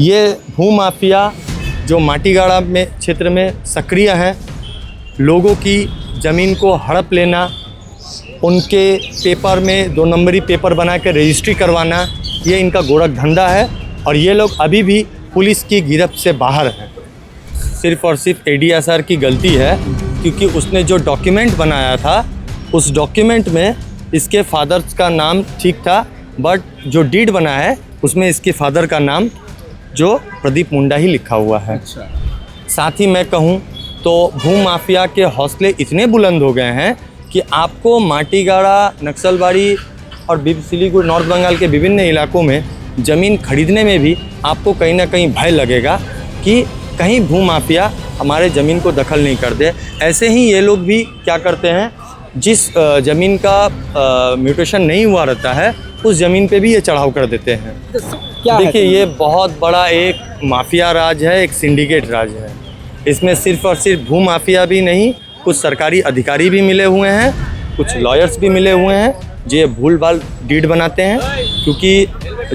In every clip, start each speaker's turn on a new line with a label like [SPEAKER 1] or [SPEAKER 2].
[SPEAKER 1] ये भूमाफिया जो माटीगाड़ा में क्षेत्र में सक्रिय हैं, लोगों की ज़मीन को हड़प लेना, उनके पेपर में 2 नंबरी पेपर बना के रजिस्ट्री करवाना, ये इनका गोरख धंधा है। और ये लोग अभी भी पुलिस की गिरफ्त से बाहर हैं। सिर्फ़ और सिर्फ ADSR की गलती है, क्योंकि उसने जो डॉक्यूमेंट बनाया था उस डॉक्यूमेंट में इसके फादर्स का नाम ठीक था, बट जो डीड बना है उसमें इसके फादर का नाम जो प्रदीप मुंडा ही लिखा हुआ है।
[SPEAKER 2] अच्छा।
[SPEAKER 1] साथ ही मैं कहूँ तो भूमाफिया के हौसले इतने बुलंद हो गए हैं कि आपको माटीगाड़ा, नक्सलबाड़ी और सिलीगुड़ी, नॉर्थ बंगाल के विभिन्न इलाकों में ज़मीन खरीदने में भी आपको कहीं ना कहीं भय लगेगा कि कहीं भूमाफिया हमारे ज़मीन को दखल नहीं कर दे। ऐसे ही ये लोग भी क्या करते हैं, जिस ज़मीन का म्यूटेशन नहीं हुआ रहता है उस ज़मीन पे भी ये चढ़ाव कर देते हैं। देखिए, ये बहुत बड़ा एक माफिया राज है, एक सिंडिकेट राज है। इसमें सिर्फ़ और सिर्फ भूमाफिया भी नहीं, कुछ सरकारी अधिकारी भी मिले हुए हैं, कुछ लॉयर्स भी मिले हुए हैं जो ये भूल-भाल डीड बनाते हैं। क्योंकि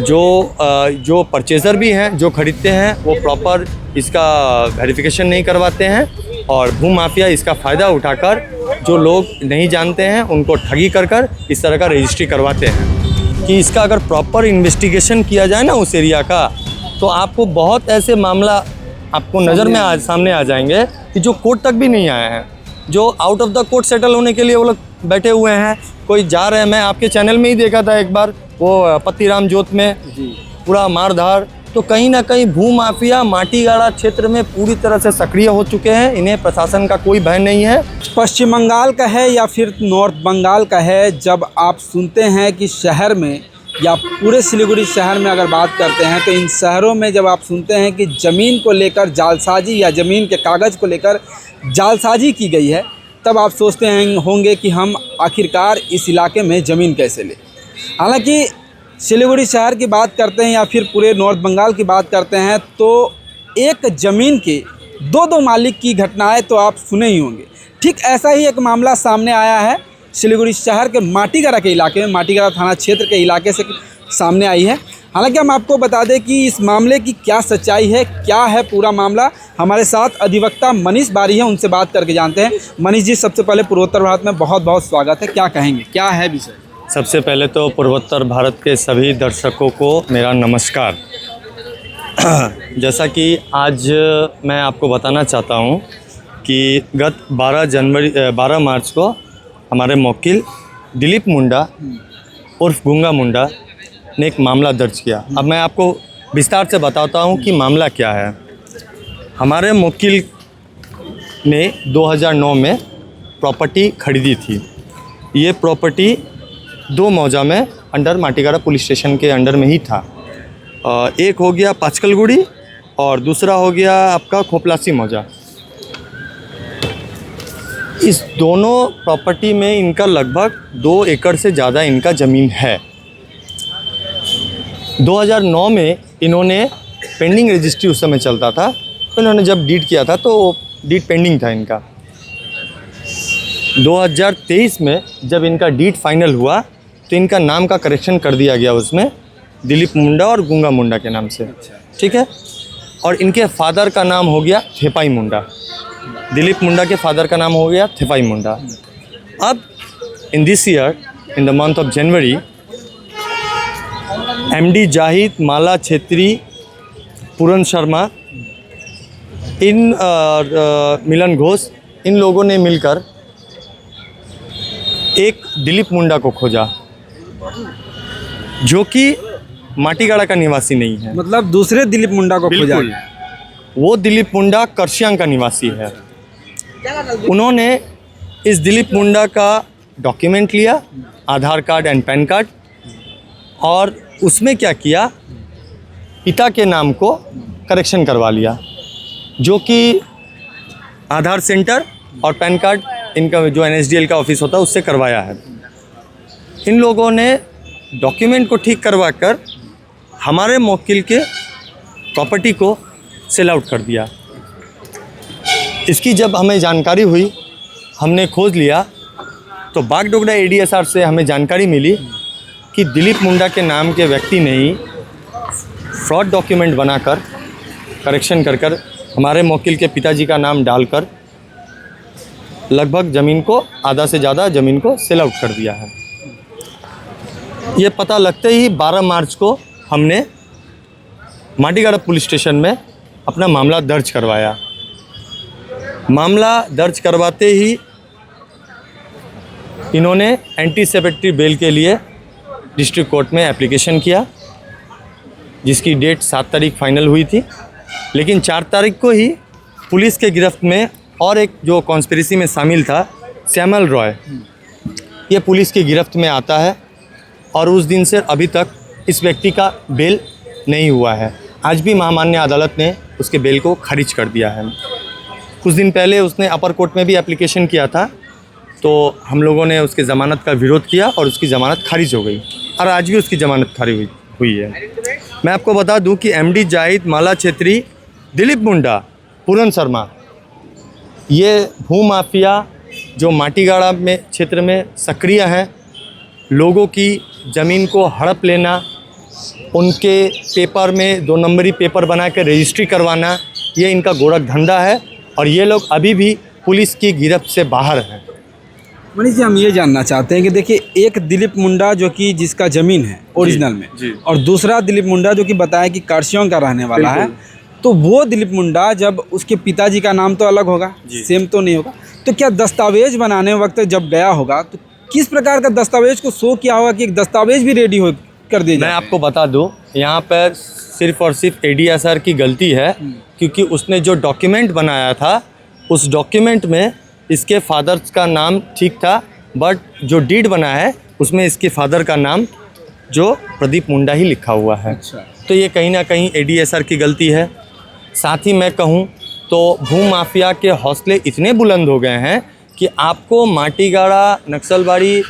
[SPEAKER 1] जो परचेज़र भी हैं, जो खरीदते हैं, वो प्रॉपर इसका वेरिफिकेशन नहीं करवाते हैं और भूमाफिया इसका फ़ायदा उठाकर जो लोग नहीं जानते हैं उनको ठगी कर इस तरह का रजिस्ट्री करवाते हैं। कि इसका अगर प्रॉपर इन्वेस्टिगेशन किया जाए ना उस एरिया का, तो आपको बहुत ऐसे मामला आपको नज़र में सामने आ जाएंगे कि जो कोर्ट तक भी नहीं आए हैं, जो out of the court settle होने के लिए वो लोग बैठे हुए हैं। कोई जा रहे हैं, मैं आपके चैनल में ही देखा था एक बार, वो पत्तीराम जोत में पूरा मारधाड़। तो कहीं ना कहीं भूमाफिया माटीगाड़ा क्षेत्र में पूरी तरह से सक्रिय हो चुके हैं। इन्हें प्रशासन का कोई भय नहीं है।
[SPEAKER 2] पश्चिम बंगाल का है या फिर नॉर्थ बंगाल का है, जब आप सुनते हैं कि शहर में या पूरे सिलीगुड़ी शहर में अगर बात करते हैं, तो इन शहरों में जब आप सुनते हैं कि ज़मीन को लेकर जालसाजी या ज़मीन के कागज़ को लेकर जालसाजी की गई है, तब आप सोचते हैं होंगे कि हम आखिरकार इस इलाके में ज़मीन कैसे लें। हालांकि सिलीगुड़ी शहर की बात करते हैं या फिर पूरे नॉर्थ बंगाल की बात करते हैं, तो एक ज़मीन के 2 मालिक की घटनाएं तो आप सुने ही होंगे। ठीक ऐसा ही एक मामला सामने आया है सिलीगुड़ी शहर के माटीगाड़ा के इलाके में, माटीगाड़ा थाना क्षेत्र के इलाके से सामने आई है। हालांकि हम आपको बता दें कि इस मामले की क्या सच्चाई है, क्या है पूरा मामला। हमारे साथ अधिवक्ता मनीष बारी है, उनसे बात करके जानते हैं। मनीष जी, सबसे पहले पूर्वोत्तर भारत में बहुत बहुत स्वागत है। क्या कहेंगे, क्या है विषय?
[SPEAKER 1] सबसे पहले तो पूर्वोत्तर भारत के सभी दर्शकों को मेरा नमस्कार। जैसा कि आज मैं आपको बताना चाहता हूं कि गत 12 मार्च को हमारे वकील दिलीप मुंडा उर्फ गूंगा मुंडा ने एक मामला दर्ज किया। अब मैं आपको विस्तार से बताता हूं कि मामला क्या है। हमारे वकील ने 2009 में प्रॉपर्टी खरीदी थी। ये प्रॉपर्टी 2 मौजा में अंडर माटीगाड़ा पुलिस स्टेशन के अंडर में ही था। एक हो गया पाचकलगुड़ी और दूसरा हो गया आपका खोपलासी मौजा। इस दोनों प्रॉपर्टी में इनका लगभग 2 एकड़ से ज़्यादा इनका ज़मीन है। 2009 में इन्होंने पेंडिंग रजिस्ट्री उस समय चलता था, तो इन्होंने जब डीड किया था तो डीड पेंडिंग था इनका। 2023 में जब इनका डीड फाइनल हुआ तो इनका नाम का करेक्शन कर दिया गया उसमें, दिलीप मुंडा और गूंगा मुंडा के नाम से। ठीक है। और इनके फादर का नाम हो गया थेपाई मुंडा। दिलीप मुंडा के फादर का नाम हो गया थेपाई मुंडा। अब in this year, in the month of January, MD Zahid, Mala Chhetri, Puran Sharma, Milan Ghosh, इन लोगों ने मिलकर एक दिलीप मुंडा को खोजा जो कि माटीगाड़ा का निवासी नहीं है।
[SPEAKER 2] मतलब दूसरे दिलीप मुंडा को खोजा?
[SPEAKER 1] वो दिलीप मुंडा करशियांग का निवासी है। उन्होंने इस दिलीप मुंडा का डॉक्यूमेंट लिया, आधार कार्ड एंड पैन कार्ड, और उसमें क्या किया, पिता के नाम को करेक्शन करवा लिया, जो कि आधार सेंटर और पैन कार्ड इनका जो NSDL का ऑफिस होता है उससे करवाया है। इन लोगों ने डॉक्यूमेंट को ठीक करवा कर हमारे वकील के प्रॉपर्टी को सेल आउट कर दिया। इसकी जब हमें जानकारी हुई, हमने खोज लिया, तो बागडोगरा ADSR से हमें जानकारी मिली कि दिलीप मुंडा के नाम के व्यक्ति ने ही फ्रॉड डॉक्यूमेंट बनाकर करेक्शन कर कर हमारे मुवक्किल के पिताजी का नाम डालकर लगभग ज़मीन को आधा से ज़्यादा ज़मीन को सेल आउट कर दिया है। ये पता लगते ही 12 मार्च को हमने माटीगाड़ा पुलिस स्टेशन में अपना मामला दर्ज करवाया। मामला दर्ज करवाते ही इन्होंने एंटीसिपेटरी बेल के लिए डिस्ट्रिक्ट कोर्ट में एप्लीकेशन किया, जिसकी डेट 7 तारीख फाइनल हुई थी। लेकिन 4 तारीख को ही पुलिस के गिरफ्त में और एक जो कॉन्स्पिरेसी में शामिल था, श्यामल रॉय, ये पुलिस की गिरफ्त में आता है और उस दिन से अभी तक इस व्यक्ति का बेल नहीं हुआ है। आज भी महामान्य अदालत ने उसके बेल को खारिज कर दिया है। कुछ दिन पहले उसने अपर कोर्ट में भी एप्लीकेशन किया था, तो हम लोगों ने उसके ज़मानत का विरोध किया और उसकी ज़मानत खारिज हो गई और आज भी उसकी ज़मानत खारिज हुई है। मैं आपको बता दूं कि एमडी जाहिद, माला छेत्री, दिलीप मुंडा, पूरन शर्मा, ये भूमाफिया जो माटीगाड़ा में क्षेत्र में सक्रिय हैं, लोगों की ज़मीन को हड़प लेना, उनके पेपर में 2 नंबरी पेपर बना के रजिस्ट्री करवाना, ये इनका गोरख धंधा है और ये लोग अभी भी पुलिस की गिरफ्त से बाहर हैं।
[SPEAKER 2] मनीष जी, हम ये जानना चाहते हैं कि देखिए, एक दिलीप मुंडा जो कि जिसका ज़मीन है ओरिजिनल में
[SPEAKER 1] जी।
[SPEAKER 2] और दूसरा दिलीप मुंडा जो कि बताया कि कार्शियों का रहने वाला है, तो वो दिलीप मुंडा जब उसके पिताजी का नाम तो अलग होगा, सेम तो नहीं होगा, तो क्या दस्तावेज बनाने वक्त जब गया होगा तो किस प्रकार का दस्तावेज को शो किया होगा कि एक दस्तावेज भी रेडी हो कर दिया जाए?
[SPEAKER 1] मैं आपको बता दूं, यहाँ पर सिर्फ और सिर्फ ADSR की गलती है, क्योंकि उसने जो डॉक्यूमेंट बनाया था उस डॉक्यूमेंट में इसके फादर्स का नाम ठीक था, बट जो डीड बना है उसमें इसके फादर का नाम जो प्रदीप मुंडा ही लिखा हुआ है।
[SPEAKER 2] अच्छा।
[SPEAKER 1] तो ये कहीं ना कहीं ADSR की गलती है। साथ ही मैं कहूँ तो भूमाफिया के हौसले इतने बुलंद हो गए हैं कि आपको माटीगाड़ा, नक्सलबाड़ी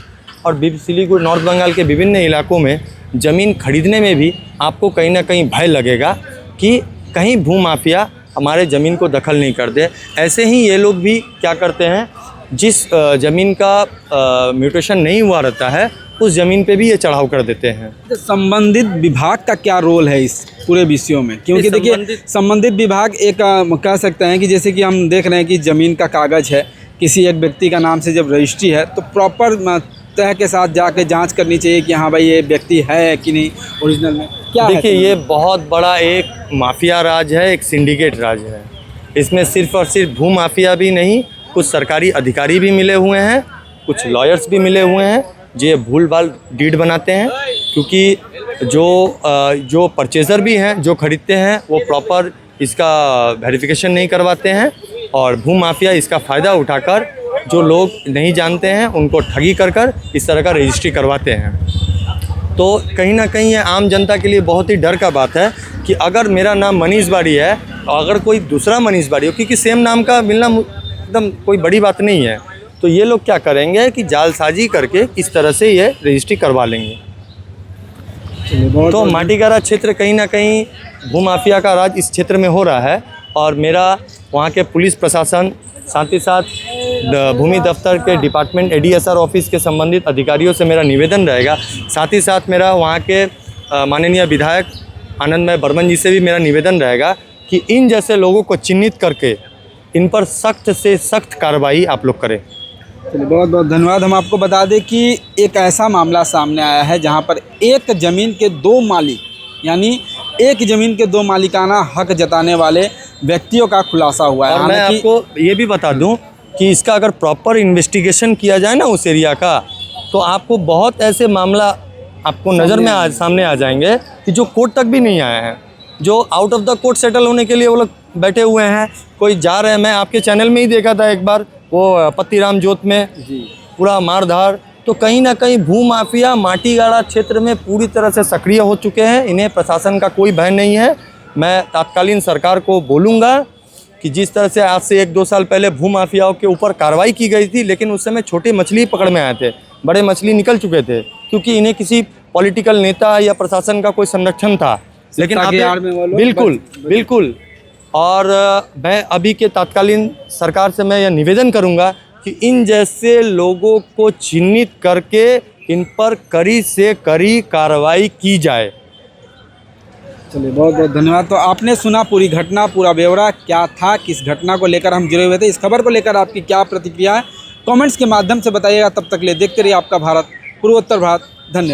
[SPEAKER 1] और सिलीगुड़ी, नॉर्थ बंगाल के विभिन्न इलाकों में ज़मीन खरीदने में भी आपको कहीं ना कहीं भय लगेगा कि कहीं भूमाफिया हमारे ज़मीन को दखल नहीं कर दे। ऐसे ही ये लोग भी क्या करते हैं, जिस ज़मीन का म्यूटेशन नहीं हुआ रहता है उस ज़मीन पे भी ये चढ़ाव कर देते हैं।
[SPEAKER 2] संबंधित विभाग का क्या रोल है इस पूरे विषयों में? क्योंकि देखिए, संबंधित विभाग एक कह सकते हैं कि जैसे कि हम देख रहे हैं कि ज़मीन का कागज़ है, किसी एक व्यक्ति का नाम से जब रजिस्ट्री है तो प्रॉपर तह के साथ जाके जांच करनी चाहिए कि हाँ भाई ये व्यक्ति है कि नहीं ओरिजिनल में। क्या
[SPEAKER 1] देखिए, ये बहुत बड़ा एक माफिया राज है, एक सिंडिकेट राज है। इसमें सिर्फ और सिर्फ भूमाफिया भी नहीं, कुछ सरकारी अधिकारी भी मिले हुए हैं, कुछ लॉयर्स भी मिले हुए हैं जो भूल-भाल डीड बनाते हैं, क्योंकि जो परचेज़र भी हैं, जो खरीदते हैं, वो प्रॉपर इसका वेरिफिकेशन नहीं करवाते हैं और भूमाफिया इसका फ़ायदा उठाकर जो लोग नहीं जानते हैं उनको ठगी कर इस तरह का रजिस्ट्री करवाते हैं। तो कहीं ना कहीं ये आम जनता के लिए बहुत ही डर का बात है कि अगर मेरा नाम मनीष बाड़ी है और अगर कोई दूसरा मनीष बाड़ी हो, क्योंकि सेम नाम का मिलना एकदम कोई बड़ी बात नहीं है, तो ये लोग क्या करेंगे कि जालसाजी करके इस तरह से ये रजिस्ट्री करवा लेंगे। तो माटीगाड़ा क्षेत्र कहीं ना कहीं भूमाफिया का राज इस क्षेत्र में हो रहा है और मेरा वहाँ के पुलिस प्रशासन, साथ ही साथ भूमि दफ्तर के डिपार्टमेंट ADSR ऑफिस के संबंधित अधिकारियों से मेरा निवेदन रहेगा, साथ ही साथ मेरा वहाँ के माननीय विधायक आनंदमय बर्मन जी से भी मेरा निवेदन रहेगा कि इन जैसे लोगों को चिन्हित करके इन पर सख्त से सख्त कार्रवाई आप लोग करें।
[SPEAKER 2] चलिए, बहुत बहुत धन्यवाद। हम आपको बता दें कि एक ऐसा मामला सामने आया है जहां पर एक ज़मीन के 2 मालिक, यानी एक ज़मीन के 2 मालिकाना हक जताने वाले व्यक्तियों का खुलासा हुआ है।
[SPEAKER 1] और मैं आपको ये भी बता दूं कि इसका अगर प्रॉपर इन्वेस्टिगेशन किया जाए ना उस एरिया का, तो आपको बहुत ऐसे मामला आपको नज़र में सामने आ जाएंगे कि जो कोर्ट तक भी नहीं आए हैं, जो out of the court settle होने के लिए वो लोग बैठे हुए हैं। कोई जा रहे हैं, मैं आपके चैनल में ही देखा था एक बार, वो पत्तीराम जोत में पूरा मारधार। तो कहीं ना कहीं भूमाफिया माटीगाड़ा क्षेत्र में पूरी तरह से सक्रिय हो चुके हैं। इन्हें प्रशासन का कोई भय नहीं है। मैं तत्कालीन सरकार को बोलूँगा कि जिस तरह से आज से 1-2 साल पहले भूमाफियाओं के ऊपर कार्रवाई की गई थी, लेकिन उस समय छोटी मछली पकड़ में आए थे, बड़े मछली निकल चुके थे, क्योंकि इन्हें किसी पॉलिटिकल नेता या प्रशासन का कोई संरक्षण था। लेकिन बिल्कुल बिल्कुल। और मैं अभी के तत्कालीन सरकार से मैं यह निवेदन करूंगा कि इन जैसे लोगों को चिन्हित करके इन पर कड़ी से कड़ी कार्रवाई की जाए।
[SPEAKER 2] चलिए, बहुत बहुत धन्यवाद। तो आपने सुना पूरी घटना, पूरा ब्यौरा क्या था, किस घटना को लेकर हम जुड़े हुए थे, इस खबर को लेकर आपकी क्या प्रतिक्रिया है, कमेंट्स के माध्यम से बताइएगा। तब तक ले देखते रहिए आपका भारत, पूर्वोत्तर भारत। धन्यवाद।